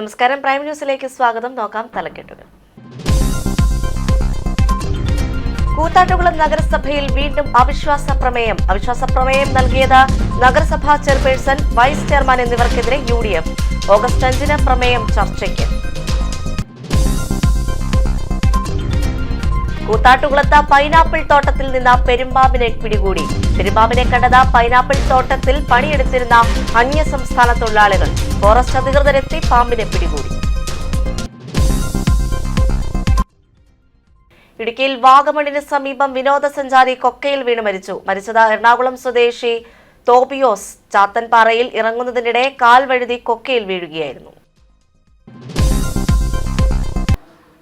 നമസ്കാരം, പ്രൈം ന്യൂസിലേക്ക് സ്വാഗതം. നോക്കാം തലക്കെട്ടുകൾ. കൂത്താട്ടുകുളം നഗരസഭയിൽ വീണ്ടും അവിശ്വാസ പ്രമേയം. നൽകിയത് നഗരസഭാ ചെയർപേഴ്സൺ, വൈസ് ചെയർമാൻ എന്നിവർക്കെതിരെ UDF. ഓഗസ്റ്റ് 5-ന് പ്രമേയം ചർച്ചയ്ക്ക്. കൂത്താട്ടുകുളത്ത് പൈനാപ്പിൾ തോട്ടത്തിൽ നിന്ന് പെരുമ്പാമ്പിനെ പിടികൂടി. പെരുമ്പാമ്പിനെ കണ്ടത് പൈനാപ്പിൾ തോട്ടത്തിൽ പണിയെടുത്തിരുന്ന അന്യസംസ്ഥാന തൊഴിലാളികൾ. ഫോറസ്റ്റ് അധികൃതരെത്തി പാമ്പിനെ പിടികൂടി. ഇടുക്കിയിൽ വാഗമണിന് സമീപം വിനോദസഞ്ചാരി കൊക്കയിൽ വീണ് മരിച്ചത് എറണാകുളം സ്വദേശി തോബിയോസ്. ചാത്തൻപാറയിൽ ഇറങ്ങുന്നതിനിടെ കാൽ വഴുതി കൊക്കയിൽ വീഴുകയായിരുന്നു.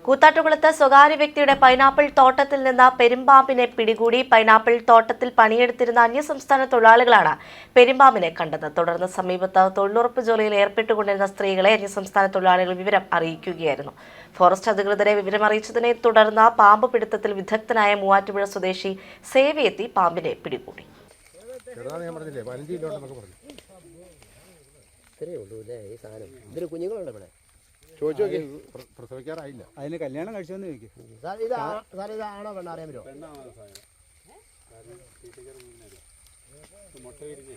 കൂത്താട്ടുകുളത്ത് സ്വകാര്യ വ്യക്തിയുടെ പൈനാപ്പിൾ തോട്ടത്തിൽ നിന്ന് പെരുമ്പാമ്പിനെ പിടികൂടി. പൈനാപ്പിൾ തോട്ടത്തിൽ പണിയെടുത്തിരുന്ന അന്യസംസ്ഥാന തൊഴിലാളികളാണ് പെരുമ്പാമ്പിനെ കണ്ടത്. തുടർന്ന് സമീപത്ത് തൊഴിലുറപ്പ് ജോലിയിൽ ഏർപ്പെട്ടുകൊണ്ടിരുന്ന സ്ത്രീകളെ അന്യസംസ്ഥാന തൊഴിലാളികൾ വിവരം അറിയിക്കുകയായിരുന്നു. ഫോറസ്റ്റ് അധികൃതരെ വിവരം അറിയിച്ചതിനെ തുടർന്ന് പാമ്പ് പിടുത്തത്തിൽ വിദഗ്ധനായ മൂവാറ്റുപുഴ സ്വദേശി സേവയെത്തി പാമ്പിനെ പിടികൂടി. പ്രസവിക്കാറായില്ല. അതിന് കല്യാണം കഴിച്ചോന്ന് ചോദിക്കും. ഇതാണോ പെണ്ണ അറിയാൻ പറ്റുമോ? മുട്ട വിരിഞ്ഞ്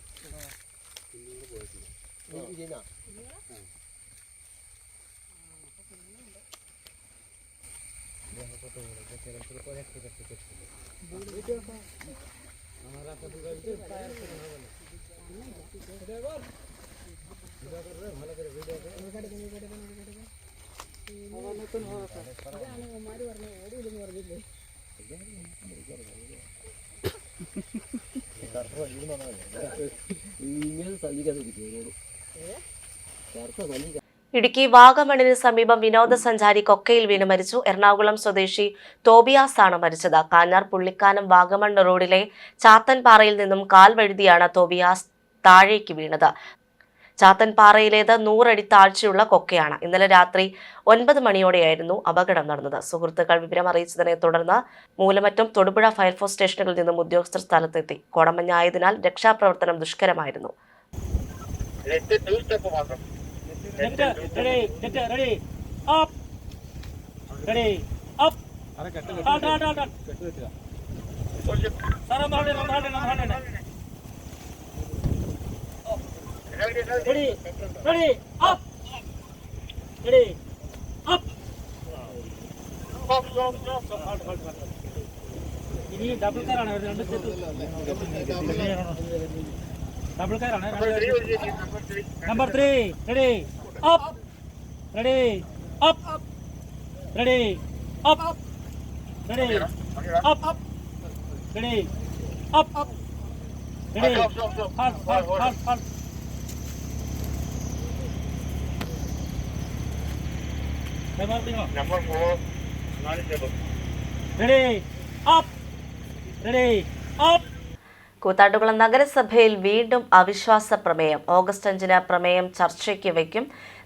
ഇടുക്കി വാഗമണിന് സമീപം വിനോദസഞ്ചാരി കൊക്കയിൽ വീണ് മരിച്ചു. എറണാകുളം സ്വദേശി തോബിയാസ് ആണ് മരിച്ചത്. കാഞ്ഞാർ പുള്ളിക്കാനം വാഗമൺ റോഡിലെ ചാത്തൻപാറയിൽ നിന്നും കാൽ വഴുതിയാണ് തോബിയാസ് താഴേക്ക് വീണത്. ചാത്തൻപാറയിലേത് 100 അടി താഴ്ചയുള്ള കൊക്കയാണ്. ഇന്നലെ രാത്രി 9 മണിയോടെയായിരുന്നു അപകടം നടന്നത്. സുഹൃത്തുക്കൾ വിവരം അറിയിച്ചതിനെ തുടർന്ന് മൂലമറ്റം, തൊടുപുഴ ഫയർഫോഴ്സ് സ്റ്റേഷനുകളിൽ നിന്നും ഉദ്യോഗസ്ഥർ സ്ഥലത്തെത്തി. കോടമഞ്ഞായതിനാൽ രക്ഷാപ്രവർത്തനം ദുഷ്കരമായിരുന്നു. Ready, ready, up, ready, up. Ini double car ആണ്. Double car ആണ്. Number 3, ready, up, ready, up, ready, up, ready, up, ready, up, ready, halt. Number 4, ready, up, ready, up. Koothattukulam നഗരസഭയിൽ വീണ്ടും അവിശ്വാസ പ്രമേയം. ഓഗസ്റ്റ് 5-ന് പ്രമേയം ചർച്ചയ്ക്ക് വയ്ക്കും.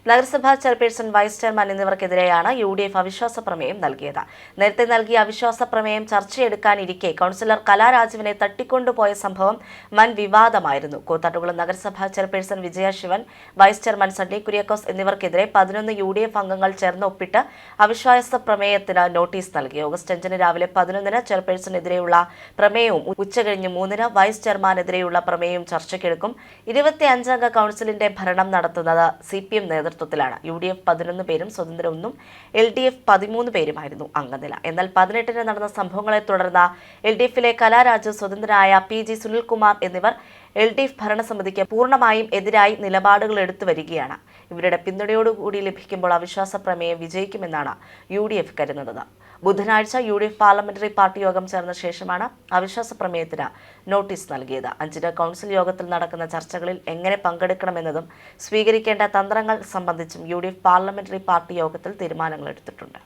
നഗരസഭാ ചെയർപേഴ്സൺ, വൈസ് ചെയർമാൻ എന്നിവർക്കെതിരെയാണ് UDF അവിശ്വാസ പ്രമേയം നൽകിയത്. നേരത്തെ നൽകിയ അവിശ്വാസ പ്രമേയം ചർച്ചയെടുക്കാനിരിക്കെ കൗൺസിലർ കലാരാജുവിനെ തട്ടിക്കൊണ്ടുപോയ സംഭവം വൻ വിവാദമായിരുന്നു. കൂത്താട്ടുകുളം നഗരസഭാ chairperson Vijaya Sivan, vice chairman Sunny Kuriakose എന്നിവർക്കെതിരെ 11 UDF അംഗങ്ങൾ ചേർന്ന് ഒപ്പിട്ട് അവിശ്വാസ പ്രമേയത്തിന് നോട്ടീസ് നൽകി. ഓഗസ്റ്റ് 5-ന് രാവിലെ 11-ന് ചെയർപേഴ്സണെതിരെയുള്ള പ്രമേയവും ഉച്ചകഴിഞ്ഞ് 3-ന് വൈസ് ചെയർമാനെതിരെയുള്ള പ്രമേയവും ചർച്ചയ്ക്കെടുക്കും. 25 അംഗ കൗൺസിലിന്റെ ഭരണം നടത്തുന്നത് CPM നേതൃത്വത്തിലാണ്. UDF 11 പേരും സ്വതന്ത്ര 1-ഉം LDF 13 പേരുമായിരുന്നു അംഗനില. എന്നാൽ 18-ന് നടന്ന സംഭവങ്ങളെ തുടർന്ന് LDFിലെ കലാരാജു, സ്വതന്ത്രനായ PG സുനിൽകുമാർ എന്നിവർ LDF ഭരണസമിതിക്ക് പൂർണ്ണമായും എതിരായി നിലപാടുകൾ എടുത്തു വരികയാണ്. ഇവരുടെ പിന്തുണയോടുകൂടി ലഭിക്കുമ്പോൾ അവിശ്വാസ പ്രമേയം വിജയിക്കുമെന്നാണ് UDF കരുതുന്നത്. ബുധനാഴ്ച UDF പാർലമെന്ററി പാർട്ടി യോഗം ചേർന്ന ശേഷമാണ് അവിശ്വാസ പ്രമേയത്തിന് നോട്ടീസ് നൽകിയത്. 5-ന് കൗൺസിൽ യോഗത്തിൽ നടക്കുന്ന ചർച്ചകളിൽ എങ്ങനെ പങ്കെടുക്കണമെന്നതും സ്വീകരിക്കേണ്ട തന്ത്രങ്ങൾ സംബന്ധിച്ചും UDF പാർലമെന്ററി പാർട്ടി യോഗത്തിൽ തീരുമാനങ്ങൾ എടുത്തിട്ടുണ്ട്.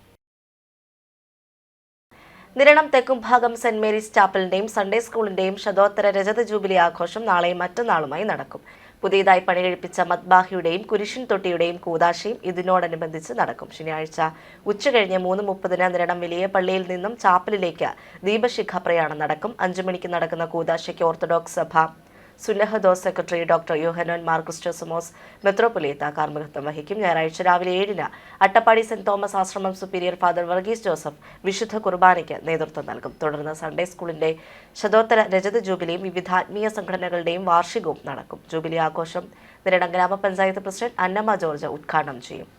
നിരണം തെക്കുംഭാഗം സെന്റ് മേരീസ് ചാപ്പലിന്റെയും സൺഡേ സ്കൂളിന്റെയും ശതോത്തര രജത ജൂബിലി ആഘോഷം നാളെയും മറ്റന്നാളുമായി നടക്കും. പുതിയതായി പണികഴിപ്പിച്ച മദ്ബാഹിയുടെയും കുരിശിൻ തൊട്ടിയുടെയും കൂദാശയും ഇതിനോടനുബന്ധിച്ച് നടക്കും. ശനിയാഴ്ച ഉച്ചകഴിഞ്ഞ് 3:30-ന് നിരണം വലിയ പള്ളിയിൽ നിന്നും ചാപ്പലിലേക്ക് ദീപശിഖ പ്രയാണം നടക്കും. 5 മണിക്ക് നടക്കുന്ന കൂദാശയ്ക്ക് ഓർത്തഡോക്സ് സഭ സുന്നഹദോസ് സെക്രട്ടറി ഡോക്ടർ യോഹനോൻ മാർ ക്രിസ്റ്റോസമോസ് മെത്രോപൊലീത്ത കാർമ്മികത്വം വഹിക്കും. ഞായറാഴ്ച രാവിലെ 7-ന് അട്ടപ്പാടി സെന്റ് തോമസ് ആശ്രമം സുപ്പീരിയർ ഫാദർ വർഗീസ് ജോസഫ് വിശുദ്ധ കുർബാനയ്ക്ക് നേതൃത്വം നൽകും. തുടർന്ന് സൺഡേ സ്കൂളിന്റെ ശതോത്തര രജത ജൂബിലിയും വിവിധ ആത്മീയ സംഘടനകളുടെയും വാർഷികവും നടക്കും. ജൂബിലി ആഘോഷം നിരണം ഗ്രാമപഞ്ചായത്ത് പ്രസിഡന്റ് അന്നമ്മ ജോർജ് ഉദ്ഘാടനം ചെയ്യും.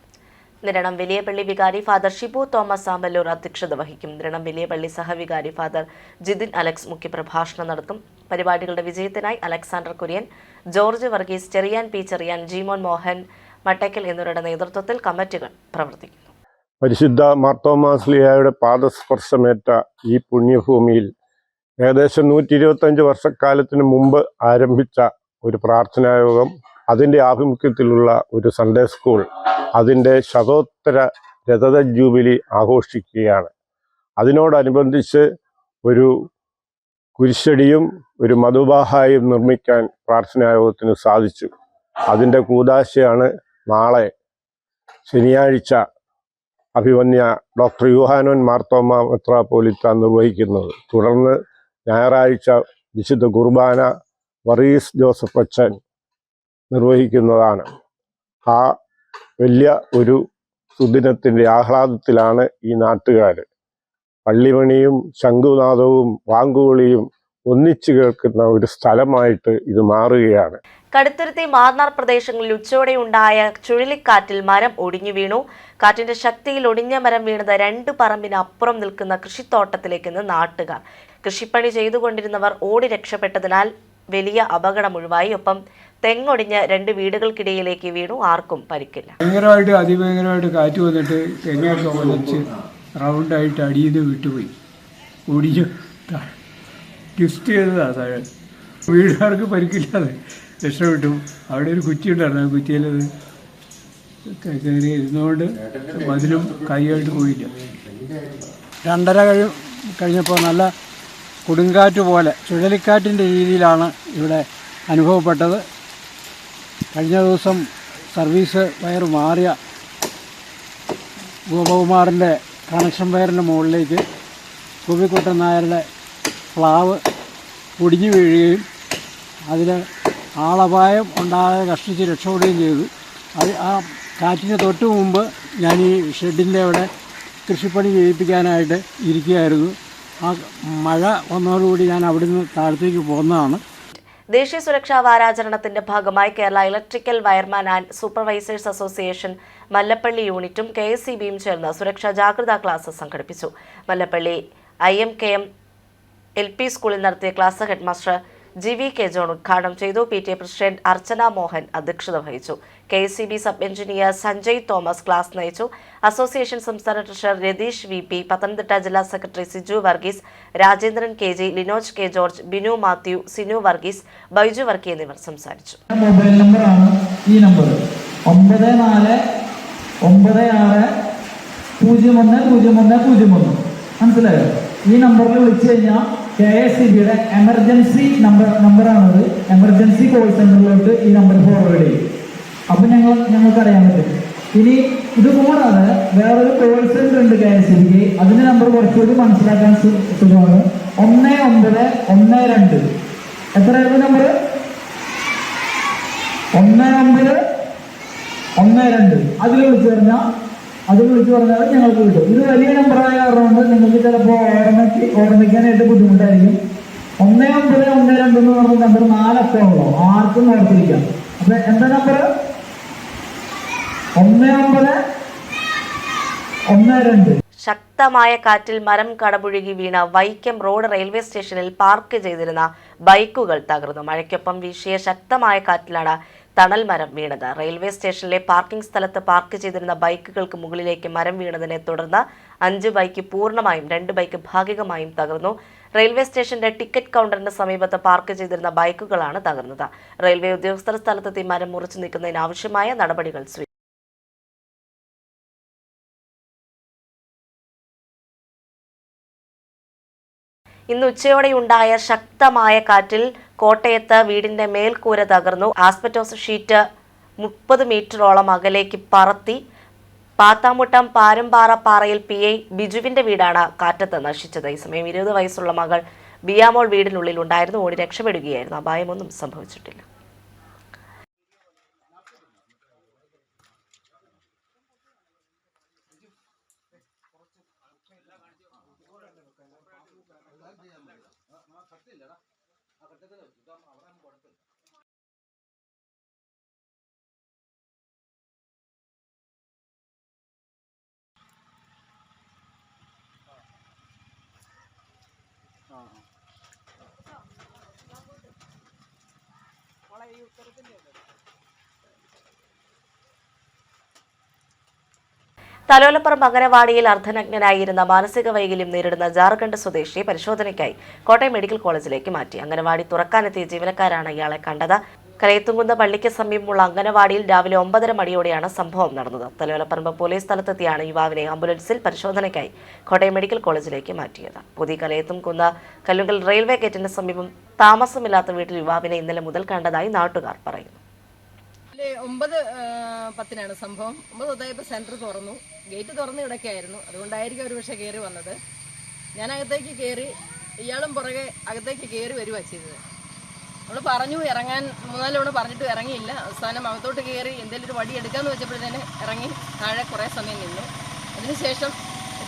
നിരണം വലിയപള്ളി വികാരി ഫാദർ ഷിബു തോമസ് ആമ്പല്ലൂർ അധ്യക്ഷത വഹിക്കും. നിരണം വലിയപള്ളി സഹവികാരി ഫാദർ ജിതിൻ അലക്സ് മുഖ്യപ്രഭാഷണം നടത്തും. പരിപാടികളുടെ വിജയത്തിനായി Alexander Kurian, George Varghese, Cherian P Cherian, Jeemon Mohan Mattackal എന്നിവരുടെ നേതൃത്വത്തിൽ കമ്മിറ്റികൾ പ്രവർത്തിക്കുന്നു. പരിശുദ്ധ മാർത്തോമാസ്ലിയായുടെ പാദസ്പർശമേറ്റ ഈ പുണ്യഭൂമിയിൽ ഏകദേശം 125 വർഷക്കാലത്തിന് മുമ്പ് ആരംഭിച്ച ഒരു പ്രാർത്ഥനായോഗം, അതിൻ്റെ ആഭിമുഖ്യത്തിലുള്ള ഒരു സൺഡേ സ്കൂൾ, അതിൻ്റെ ശതോത്തര രജത ജൂബിലി ആഘോഷിക്കുകയാണ്. അതിനോടനുബന്ധിച്ച് ഒരു കുരിശടിയും ഒരു മധുബാഹായും നിർമ്മിക്കാൻ പ്രാർത്ഥനായോഗത്തിന് സാധിച്ചു. അതിൻ്റെ കൂദാശയാണ് നാളെ ശനിയാഴ്ച അഭിവന്യ ഡോക്ടർ യോഹനോൻ മാർത്തോമ മെത്രാപ്പോലീത്ത നിർവഹിക്കുന്നത്. തുടർന്ന് ഞായറാഴ്ച വിശുദ്ധ കുർബാന വർഗീസ് ജോസഫ് അച്ഛൻ നിർവഹിക്കുന്നതാണ്. ആ വലിയ ഒരു സുദിനത്തിൻ്റെ ആഹ്ലാദത്തിലാണ് ഈ നാട്ടുകാർ. പള്ളിമണിയും ശംഖുനാദവും വാങ്കുവിളിയും ഒന്നിച്ചു കേൾക്കുന്ന ഒരു സ്ഥലമായിട്ട് ഇത് മാറുകയാണ്. കടുത്തുരുത്തി മാന്നാർ പ്രദേശങ്ങളിൽ ഉച്ചയോടെയുണ്ടായ ചുഴലിക്കാറ്റിൽ മരം ഒടിഞ്ഞു വീണു. കാറ്റിന്റെ ശക്തിയിൽ ഒടിഞ്ഞ മരം വീണത് 2 പറമ്പിന് അപ്പുറം നിൽക്കുന്ന കൃഷിത്തോട്ടത്തിലേക്കെന്ന് നാട്ടുകാർ. കൃഷിപ്പണി ചെയ്തുകൊണ്ടിരുന്നവർ ഓടി രക്ഷപ്പെട്ടതിനാൽ വലിയ അപകടം ഒഴിവായി. ഒപ്പം തെങ്ങൊടിഞ്ഞ് 2 വീടുകൾക്കിടയിലേക്ക് വീണു. ആർക്കും പരിക്കില്ല. അതിഭയങ്കരമായിട്ട് കാറ്റ് വന്നിട്ട് തെങ്ങൊക്കെ ഒന്നിച്ച് റൗണ്ടായിട്ട് അടിയിൽ നിന്ന് വിട്ടുപോയി. ഒടിഞ്ഞു ട്വിസ്റ്റ് ചെയ്തതാണ് താഴെ. വീടുകാർക്ക് പരിക്കില്ലാതെ രക്ഷപ്പെട്ടു. അവിടെ ഒരു കുറ്റി ഉണ്ടായിരുന്നു. ആ കുറ്റിയിലത് കയറി ഇരുന്നുകൊണ്ട് മതിലും കൈയായിട്ട് പോയില്ല. 2:30 കഴിഞ്ഞപ്പോൾ നല്ല കൊടുങ്കാറ്റ് പോലെ ചുഴലിക്കാറ്റിൻ്റെ രീതിയിലാണ് ഇവിടെ അനുഭവപ്പെട്ടത്. കഴിഞ്ഞ ദിവസം സർവീസ് വയർ മാറിയ ഗോപകുമാറിൻ്റെ കണക്ഷൻ വയറിൻ്റെ മുകളിലേക്ക് കുബിക്കുട്ടൻ നായരുടെ പ്ലാവ് ഒടിഞ്ഞു വീഴുകയും അതിൽ ആളപായം ഉണ്ടാകാതെ കഷ്ടിച്ച് രക്ഷപ്പെടുകയും ചെയ്തു. ആ കാറ്റിന് തൊട്ട് മുമ്പ് ഞാൻ ഈ ഷെഡിൻ്റെ അവിടെ കൃഷിപ്പണി ചെയ്യിപ്പിക്കാനായിട്ട് ഇരിക്കുകയായിരുന്നു. ആ മഴ വന്നതോടുകൂടി ഞാൻ അവിടുന്ന് താഴത്തേക്ക് പോകുന്നതാണ്. ദേശീയ സുരക്ഷാ വാരാചരണത്തിന്റെ ഭാഗമായി Kerala electrical wireman and supervisors association Mallappally യൂണിറ്റും KSEBയും ചേർന്ന് സുരക്ഷാ ജാഗ്രതാ ക്ലാസ് സംഘടിപ്പിച്ചു. മല്ലപ്പള്ളി IMKM LP സ്കൂളിൽ നടത്തിയ ക്ലാസ് ഹെഡ്മാസ്റ്റർ GVK ജോൺ ഉദ്ഘാടനം ചെയ്തു. PTA പ്രസിഡന്റ് അർച്ചന മോഹൻ അധ്യക്ഷത വഹിച്ചു. KSEB sub engineer Sanjay Thomas class നയിച്ചു. അസോസിയേഷൻ സംസ്ഥാന ട്രഷറർ രതീഷ് VP, പത്തനംതിട്ട ജില്ലാ secretary Siju Varghese, Rajendran KG, Linoj K George, Binu Mathew, Sinu Varghese, Baiju Varkey എന്നിവർ സംസാരിച്ചു. മൊബൈൽ നമ്പറാണ് ഈ നമ്പർ 9456010101. മനസ്സിലായോ? ഈ നമ്പറിൽ വിളിച്ചു കഴിഞ്ഞാൽ KSEBയുടെ എമർജൻസി നമ്പറാണത്. എമർജൻസി കോൾ സെന്ററിലോട്ട് ഈ നമ്പർ ഫോർവേഡ് ചെയ്യും. അപ്പം ഞങ്ങൾക്ക് അറിയാൻ പറ്റും. ഇനി ഇത് കൂടാതെ വേറൊരു കോൾ സെന്റർ ഉണ്ട് KSEBക്ക്. അതിന്റെ നമ്പർ കുറച്ചുകൂടി മനസ്സിലാക്കാൻ സുഖമാണ്. 1912. എത്രയായിരുന്നു നമ്പർ? 1912. അതിൽ വിളിച്ചു പറഞ്ഞാൽ ഞങ്ങൾക്ക് കിട്ടും. ഇത് വലിയ നമ്പറായ കാരണം കൊണ്ട് നിങ്ങൾക്ക് ചിലപ്പോൾ ഓർമ്മിക്കാനായിട്ട് ബുദ്ധിമുട്ടായിരിക്കും. 1912 എന്ന് പറഞ്ഞ നമ്പർ 4 അക്കമുള്ളൂ. ആർക്കും ഓർത്തിരിക്കാം. അപ്പൊ എന്താ നമ്പർ? 1912. ശക്തമായ കാറ്റിൽ മരം കടപുഴകി വീണ വൈക്കം റോഡ് റെയിൽവേ സ്റ്റേഷനിൽ പാർക്ക് ചെയ്തിരുന്ന ബൈക്കുകൾ തകർന്നു. മഴയ്ക്കൊപ്പം വീശിയ ശക്തമായ കാറ്റിലാണ് തണൽ മരം വീണത്. റെയിൽവേ സ്റ്റേഷനിലെ പാർക്കിംഗ് സ്ഥലത്ത് പാർക്ക് ചെയ്തിരുന്ന ബൈക്കുകൾക്ക് മുകളിലേക്ക് മരം വീണതിനെ തുടർന്ന് 5 ബൈക്ക് പൂർണ്ണമായും 2 ബൈക്ക് ഭാഗികമായും തകർന്നു. റെയിൽവേ സ്റ്റേഷന്റെ ടിക്കറ്റ് കൗണ്ടറിന് സമീപത്ത് പാർക്ക് ചെയ്തിരുന്ന ബൈക്കുകളാണ് തകർന്നത്. റെയിൽവേ ഉദ്യോഗസ്ഥർ സ്ഥലത്തെത്തി മരം മുറിച്ചു നീക്കുന്നതിനാവശ്യമായ നടപടികൾ സ്വീകരിച്ചു. ഇന്ന് ഉച്ചയോടെയുണ്ടായ ശക്തമായ കാറ്റിൽ കോട്ടയത്ത് വീടിന്റെ മേൽക്കൂര തകർന്നു. ആസ്പെറ്റോസ് ഷീറ്റ് 30 മീറ്ററോളം അകലേക്ക് പറത്തി. പാത്താമുട്ടം പാരമ്പാറ പാറയിൽ PI ബിജുവിന്റെ വീടാണ് കാറ്റത്ത് നശിച്ചത്. ഈ സമയം 20 വയസ്സുള്ള മകൾ ബിയാമോൾ വീടിനുള്ളിൽ ഉണ്ടായിരുന്നു. ഓടി രക്ഷപ്പെടുകയായിരുന്നു. അപായമൊന്നും സംഭവിച്ചിട്ടില്ല. തലോലപ്പുറം അംഗനവാടിയിൽ അർദ്ധനഗ്നനായിരുന്ന മാനസിക വൈകല്യം നേരിടുന്ന ജാർഖണ്ഡ് സ്വദേശിയെ പരിശോധനയ്ക്കായി കോട്ടയം മെഡിക്കൽ കോളേജിലേക്ക് മാറ്റി. അംഗനവാടി തുറക്കാനെത്തിയ ജീവനക്കാരാണ് ഇയാളെ കണ്ടത്. കരയത്തുംകുന്ന് പള്ളിക്ക് സമീപമുള്ള അംഗനവാടിയിൽ രാവിലെ 9:30 മണിയോടെയാണ് സംഭവം നടന്നത്. തലോലപ്പറമ്പ് പോലീസ് സ്ഥലത്തെത്തിയാണ് യുവാവിനെ ആംബുലൻസിൽ പരിശോധനയ്ക്കായി കോട്ടയം മെഡിക്കൽ കോളേജിലേക്ക് മാറ്റിയത്. പുതിയ കലയത്തുംകുന്ന് കല്ലുങ്കൽ റെയിൽവേ ഗേറ്റിന് സമീപം താമസമില്ലാത്ത വീട്ടിൽ യുവാവിനെ ഇന്നലെ മുതൽ കണ്ടതായി നാട്ടുകാർ പറയുന്നു. 9:10 സംഭവം. 9:10 സെന്റർ തുറന്നു. ഗേറ്റ് തുറന്ന് ഇവിടേക്കായിരുന്നു. അതുകൊണ്ടായിരിക്കും ഒരു പക്ഷേ കയറി വന്നത്. ഞാൻ അകത്തേക്ക് കയറി, ഇയാളും പുറകെ അകത്തേക്ക് കയറി വരുവാ ചെയ്തത്. നമ്മൾ പറഞ്ഞു ഇറങ്ങാൻ, 3-4 തവണ പറഞ്ഞിട്ട് ഇറങ്ങിയില്ല. അവസാനം അകത്തോട്ട് കയറി എന്തെങ്കിലും ഒരു വടി എടുക്കാമെന്ന് വെച്ചപ്പോഴത്തേന് ഇറങ്ങി താഴെ കുറേ സമയം നിന്നു. അതിനുശേഷം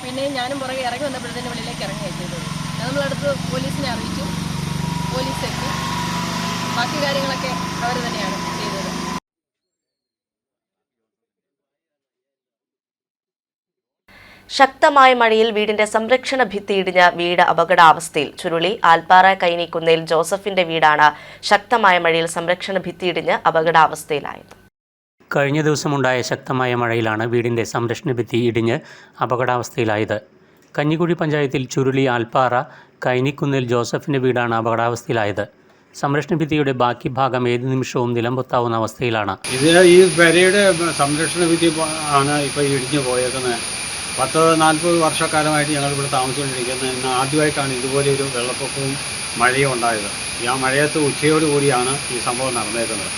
പിന്നെയും ഞാനും പുറകെ ഇറങ്ങി വന്നപ്പോഴത്തേന് വെളിയിലേക്ക് ഇറങ്ങുകയാണ് ചെയ്തത്. നമ്മളടുത്ത് പോലീസിനെ അറിയിച്ചു. പോലീസ് എത്തി. ബാക്കി കാര്യങ്ങളൊക്കെ അവർ തന്നെയാണ് ചെയ്തത്. ശക്തമായ മഴയിൽ വീടിന്റെ സംരക്ഷണ ഭിത്തി ഇടിഞ്ഞ വീട് അപകടാവസ്ഥയിൽ. ചുരുളി ആൽപ്പാറ കൈനിക്കുന്നേൽ ജോസഫിന്റെ വീടാണ് ശക്തമായ മഴയിൽ സംരക്ഷണ ഭിത്തി ഇടിഞ്ഞ് അപകടാവസ്ഥയിലായത്. കഴിഞ്ഞ ദിവസമുണ്ടായ ശക്തമായ മഴയിലാണ് വീടിന്റെ സംരക്ഷണ ഭിത്തി ഇടിഞ്ഞ് അപകടാവസ്ഥയിലായത്. കഞ്ഞിക്കുഴി പഞ്ചായത്തിൽ ചുരുളി ആൽപ്പാറ കൈനിക്കുന്നേൽ ജോസഫിന്റെ വീടാണ് അപകടാവസ്ഥയിലായത്. സംരക്ഷണ ഭിത്തിയുടെ ബാക്കി ഭാഗം ഏത് നിമിഷവും നിലംപൊത്താവുന്ന അവസ്ഥയിലാണ്. ഈ പെരയുടെ സംരക്ഷണ ഭിത്തി ആണ് ഇപ്പോൾ ഇടിഞ്ഞു പോയേക്കുന്നത്. 40-40 വർഷക്കാലമായിട്ട് ഞങ്ങളിവിടെ താമസിച്ചുകൊണ്ടിരിക്കുന്നത്. ഇന്ന് ആദ്യമായിട്ടാണ് ഇതുപോലെ ഒരു വെള്ളപ്പൊക്കവും മഴയും ഉണ്ടായത്. ആ മഴയത്ത് ഉച്ചയോടുകൂടിയാണ് ഈ സംഭവം നടന്നേക്കുന്നത്.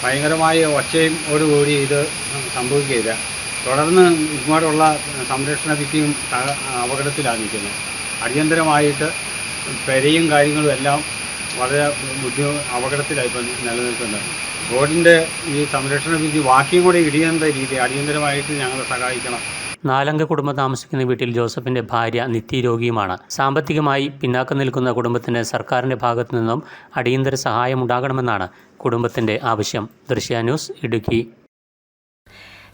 ഭയങ്കരമായ ഒച്ചയോടുകൂടി ഇത് സംഭവിക്കുകയില്ല. തുടർന്ന് ഇങ്ങോട്ടുള്ള സംരക്ഷണ ഭിത്തിയും അപകടത്തിലാണ് നിൽക്കുന്നത്. അടിയന്തരമായിട്ട് പെരയും കാര്യങ്ങളും എല്ലാം വളരെ അപകടത്തിലായിപ്പോൾ നിലനിൽക്കുന്നത്. റോഡിൻ്റെ ഈ സംരക്ഷണ ഭിത്തി ബാക്കിയും കൂടെ ഇടിയേണ്ട രീതി അടിയന്തരമായിട്ട് ഞങ്ങളെ സഹായിക്കണം. 4 അംഗ കുടുംബം താമസിക്കുന്ന വീട്ടിൽ ജോസഫിന്റെ ഭാര്യ നിത്യരോഗിയുമാണ്. സാമ്പത്തികമായി പിന്നാക്കം നിൽക്കുന്ന കുടുംബത്തിന് സർക്കാരിന്റെ ഭാഗത്തു നിന്നും അടിയന്തര സഹായം ഉണ്ടാകണമെന്നാണ് കുടുംബത്തിന്റെ ആവശ്യം. ദൃശ്യ ന്യൂസ്, ഇടുക്കി.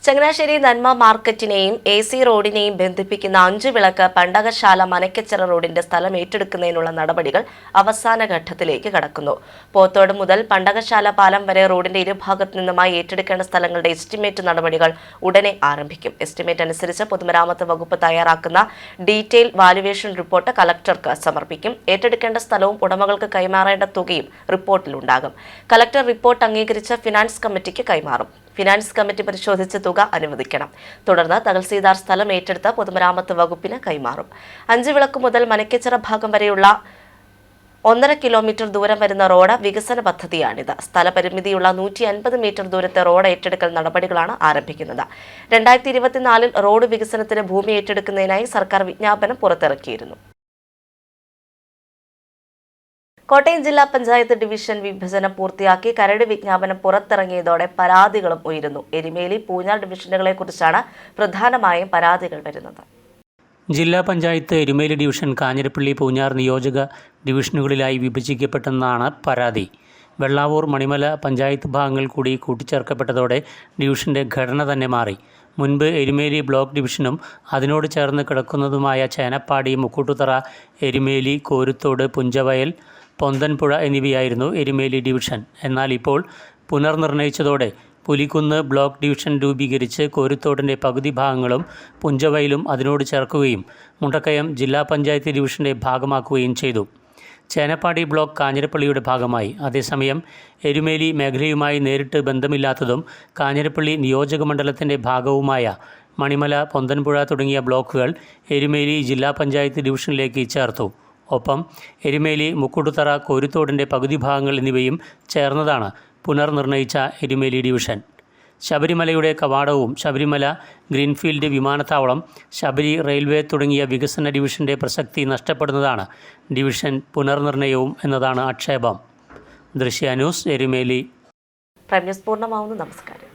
ചങ്ങനാശ്ശേരി നന്മ മാർക്കറ്റിനെയും AC റോഡിനെയും ബന്ധിപ്പിക്കുന്ന 5 വിളക്ക് പണ്ടകശാല മനക്കച്ചിറ റോഡിന്റെ സ്ഥലം ഏറ്റെടുക്കുന്നതിനുള്ള നടപടികൾ അവസാന ഘട്ടത്തിലേക്ക് കടക്കുന്നു. പോത്തോട് മുതൽ പണ്ടകശാല പാലം വരെ റോഡിന്റെ ഇരുഭാഗത്തു നിന്നുമായി ഏറ്റെടുക്കേണ്ട സ്ഥലങ്ങളുടെ എസ്റ്റിമേറ്റ് നടപടികൾ ഉടനെ ആരംഭിക്കും. എസ്റ്റിമേറ്റ് അനുസരിച്ച് പൊതുമരാമത്ത് വകുപ്പ് തയ്യാറാക്കുന്ന ഡീറ്റെയിൽ വാലുവേഷൻ റിപ്പോർട്ട് കളക്ടർക്ക് സമർപ്പിക്കും. ഏറ്റെടുക്കേണ്ട സ്ഥലവും ഉടമകൾക്ക് കൈമാറേണ്ട തുകയും റിപ്പോർട്ടിലുണ്ടാകും. കളക്ടർ റിപ്പോർട്ട് അംഗീകരിച്ച് ഫിനാൻസ് കമ്മിറ്റിക്ക് കൈമാറും. ഫിനാൻസ് കമ്മിറ്റി പരിശോധിച്ച തുക അനുവദിക്കണം. തുടർന്ന് തഹസിൽദാർ സ്ഥലം ഏറ്റെടുത്ത് പൊതുമരാമത്ത് വകുപ്പിന് കൈമാറും. 5 വിളക്ക് മുതൽ മനക്കച്ചിറ ഭാഗം വരെയുള്ള 1.5 കിലോമീറ്റർ ദൂരം വരുന്ന റോഡ് വികസന പദ്ധതിയാണിത്. സ്ഥലപരിമിതിയുള്ള 150 മീറ്റർ ദൂരത്തെ റോഡ് ഏറ്റെടുക്കൽ നടപടികളാണ് ആരംഭിക്കുന്നത്. 2024 റോഡ് വികസനത്തിന് ഭൂമി ഏറ്റെടുക്കുന്നതിനായി സർക്കാർ വിജ്ഞാപനം പുറത്തിറക്കിയിരുന്നു. കോട്ടയം ജില്ലാ പഞ്ചായത്ത് ഡിവിഷൻ വിഭജനം പൂർത്തിയാക്കി കരട് വിജ്ഞാപനം പുറത്തിറങ്ങിയതോടെ പരാതികളും ഉയരുന്നു. എരുമേലി, പൂഞ്ഞാർ ഡിവിഷനുകളെക്കുറിച്ചാണ് പ്രധാനമായും പരാതികൾ വരുന്നത്. ജില്ലാ പഞ്ചായത്ത് എരുമേലി ഡിവിഷൻ കാഞ്ഞിരപ്പള്ളി, പൂഞ്ഞാർ നിയോജക ഡിവിഷനുകളിലായി വിഭജിക്കപ്പെട്ടെന്നാണ് പരാതി. വെള്ളാവൂർ, മണിമല പഞ്ചായത്ത് ഭാഗങ്ങൾ കൂടി കൂട്ടിച്ചേർക്കപ്പെട്ടതോടെ ഡിവിഷൻ്റെ ഘടന തന്നെ മാറി. മുൻപ് എരുമേലി ബ്ലോക്ക് ഡിവിഷനും അതിനോട് ചേർന്ന് കിടക്കുന്നതുമായ ചേനപ്പാടി, മുക്കൂട്ടുതറ, എരുമേലി, കോരുത്തോട്, പുഞ്ചവയൽ, പൊന്തൻപുഴ എന്നിവയായിരുന്നു എരുമേലി ഡിവിഷൻ. എന്നാൽ ഇപ്പോൾ പുനർനിർണയിച്ചതോടെ പുലിക്കുന്ന് ബ്ലോക്ക് ഡിവിഷൻ രൂപീകരിച്ച് കോരുത്തോടിൻ്റെ പകുതി ഭാഗങ്ങളും പുഞ്ചവയലും അതിനോട് ചേർക്കുകയും മുണ്ടക്കയം ജില്ലാ പഞ്ചായത്ത് ഡിവിഷൻ്റെ ഭാഗമാക്കുകയും ചെയ്തു. ചേനപ്പാടി ബ്ലോക്ക് കാഞ്ഞിരപ്പള്ളിയുടെ ഭാഗമായി. അതേസമയം എരുമേലി മേഖലയുമായി നേരിട്ട് ബന്ധമില്ലാത്തതും കാഞ്ഞിരപ്പള്ളി നിയോജകമണ്ഡലത്തിൻ്റെ ഭാഗവുമായ മണിമല, പൊന്തൻപുഴ തുടങ്ങിയ ബ്ലോക്കുകൾ എരുമേലി ജില്ലാ പഞ്ചായത്ത് ഡിവിഷനിലേക്ക് ചേർത്തു. ഒപ്പം എരുമേലി, മുക്കുടുത്തറ, കോരുത്തോടിൻ്റെ പകുതി ഭാഗങ്ങൾ എന്നിവയും ചേർന്നതാണ് പുനർനിർണയിച്ച എരുമേലി ഡിവിഷൻ. ശബരിമലയുടെ കവാടവും ശബരിമല ഗ്രീൻഫീൽഡ് വിമാനത്താവളം, ശബരി റെയിൽവേ തുടങ്ങിയ വികസന ഡിവിഷൻ്റെ പ്രസക്തി നഷ്ടപ്പെടുന്നതാണ് ഡിവിഷൻ പുനർനിർണയവും എന്നതാണ് ആക്ഷേപം. Drishya news, Erumely. Prime news പൂർണ്ണമാവുന്നു. നമസ്കാരം.